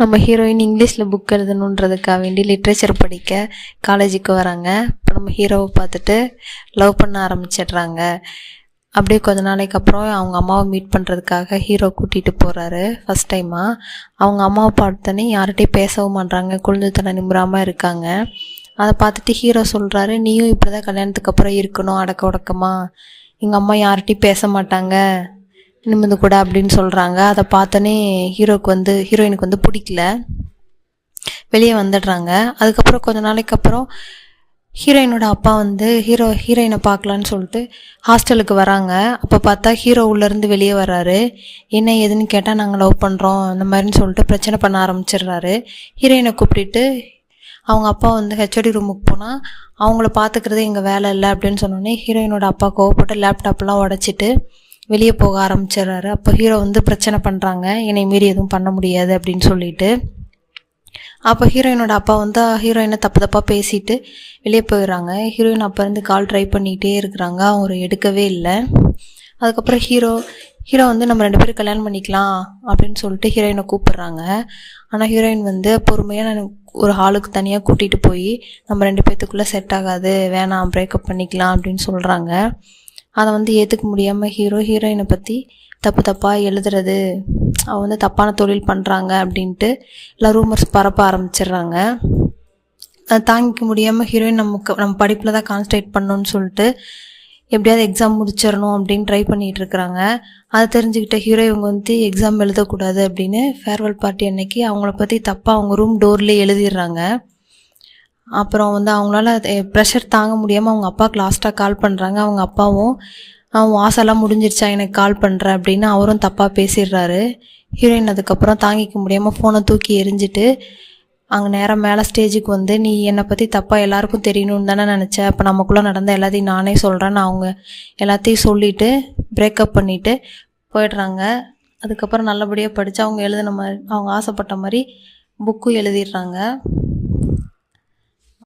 நம்ம ஹீரோயின் இங்கிலீஷில் புக் எழுதணுன்றதுக்காக வேண்டி லிட்ரேச்சர் படிக்க காலேஜுக்கு வராங்க. இப்போ நம்ம ஹீரோவை பார்த்துட்டு லவ் பண்ண ஆரம்பிச்சிடுறாங்க. அப்படியே கொஞ்ச நாளைக்கு அப்புறம் அவங்க அம்மாவை மீட் பண்ணுறதுக்காக ஹீரோ கூட்டிகிட்டு போகிறாரு ஃபஸ்ட் டைமாக. அவங்க அம்மாவை பார்த்தோன்னே யார்கிட்டையும் பேசவும் மாட்றாங்க, குழந்தை தலை நிமிராமல் இருக்காங்க. அதை பார்த்துட்டு ஹீரோ சொல்கிறாரு, நீயும் இப்படி தான் கல்யாணத்துக்கு அப்புறம் இருக்கணும் அடக்க உடக்கமாக, எங்கள் அம்மா யார்கிட்டையும் பேச மாட்டாங்க நிமிர்ந்து கூட அப்படின்னு சொல்கிறாங்க. அதை பார்த்தோன்னே ஹீரோயினுக்கு வந்து பிடிக்கல, வெளியே வந்துடுறாங்க. அதுக்கப்புறம் கொஞ்ச நாளைக்கு அப்புறம் ஹீரோயினோட அப்பா வந்து ஹீரோயினை பார்க்கலான்னு சொல்லிட்டு ஹாஸ்டலுக்கு வராங்க. அப்போ பார்த்தா ஹீரோ உள்ளேருந்து வெளியே வர்றாரு. என்ன ஏதுன்னு கேட்டால் நாங்கள் லவ் பண்ணுறோம் இந்த மாதிரின்னு சொல்லிட்டு பிரச்சனை பண்ண ஆரம்பிச்சிடுறாரு. ஹீரோயினை கூப்பிட்டுட்டு அவங்க அப்பா வந்து ஹெச்ஓடி ரூமுக்கு போனால் அவங்கள பார்த்துக்கிறது எங்கள் வேலை இல்லை அப்படின்னு சொன்னோடனே ஹீரோயினோட அப்பா கோவப்பட்டு லேப்டாப்லாம் உடச்சிட்டு வெளியே போக ஆரம்பிச்சிடுறாரு. அப்போ ஹீரோ வந்து பிரச்சனை பண்ணுறாங்க, என்னை மீறி எதுவும் பண்ண முடியாது அப்படின்னு சொல்லிட்டு. அப்போ ஹீரோயினோட அப்பா வந்து ஹீரோயினை தப்பாக பேசிட்டு வெளியே போயிடுறாங்க. ஹீரோயின் அப்போ இருந்து கால் ட்ரை பண்ணிகிட்டே இருக்கிறாங்க, அவங்க எடுக்கவே இல்லை. அதுக்கப்புறம் ஹீரோ வந்து நம்ம 2 பேரும் கல்யாணம் பண்ணிக்கலாம் அப்படின்னு சொல்லிட்டு ஹீரோயினை கூப்பிட்றாங்க. ஆனால் ஹீரோயின் வந்து பொறுமையாக நான் ஒரு ஹாலுக்கு தனியாக கூட்டிகிட்டு போய் நம்ம 2 பேர்த்துக்குள்ளே செட் ஆகாது, வேணாம் பிரேக்கப் பண்ணிக்கலாம் அப்படின்னு சொல்கிறாங்க. அதை வந்து ஏற்றுக்க முடியாமல் ஹீரோயினை பற்றி தப்பாக எழுதுறது, அவள் வந்து தப்பான தொழில் பண்ணுறாங்க அப்படின்ட்டு எல்லாம் ரூமர்ஸ் பரப்ப ஆரம்பிச்சிடுறாங்க. அதை தாங்கிக்க முடியாமல் ஹீரோயின் நம்ம படிப்பில் தான் கான்சன்ட்ரேட் பண்ணணும்னு சொல்லிட்டு எப்படியாவது எக்ஸாம் முடிச்சிடணும் அப்படின்னு ட்ரை பண்ணிகிட்டு இருக்கிறாங்க. அதை தெரிஞ்சுக்கிட்ட ஹீரோ இவங்க வந்து எக்ஸாம் எழுதக்கூடாது அப்படின்னு ஃபேர்வெல் பார்ட்டி அன்னைக்கு அவங்கள பற்றி தப்பாக அவங்க ரூம் டோர்லேயே எழுதிடுறாங்க. அப்புறம் வந்து அவங்களால ப்ரெஷர் தாங்க முடியாமல் அவங்க அப்பாவுக்கு லாஸ்ட்டாக கால் பண்ணுறாங்க. அவங்க அப்பாவும் அவன் ஆசைலாம் முடிஞ்சிருச்சா எனக்கு கால் பண்ணுற அப்படின்னு அவரும் தப்பாக பேசிடுறாரு. ஹீரோயின் அதுக்கப்புறம் தாங்கிக்க முடியாமல் ஃபோனை தூக்கி எரிஞ்சிட்டு அங்கே நேரம் மேலே ஸ்டேஜுக்கு வந்து, நீ என்னை பற்றி தப்பாக எல்லாருக்கும் தெரியணும்னு தானே நினச்சேன், அப்போ நமக்குள்ளே நடந்த எல்லாத்தையும் நானே சொல்கிறேன்னு அவங்க எல்லாத்தையும் சொல்லிவிட்டு பிரேக்கப் பண்ணிவிட்டு போயிடுறாங்க. அதுக்கப்புறம் நல்லபடியாக படித்து அவங்க எழுதின மாதிரி அவங்க ஆசைப்பட்ட மாதிரி புக்கும் எழுதிடுறாங்க.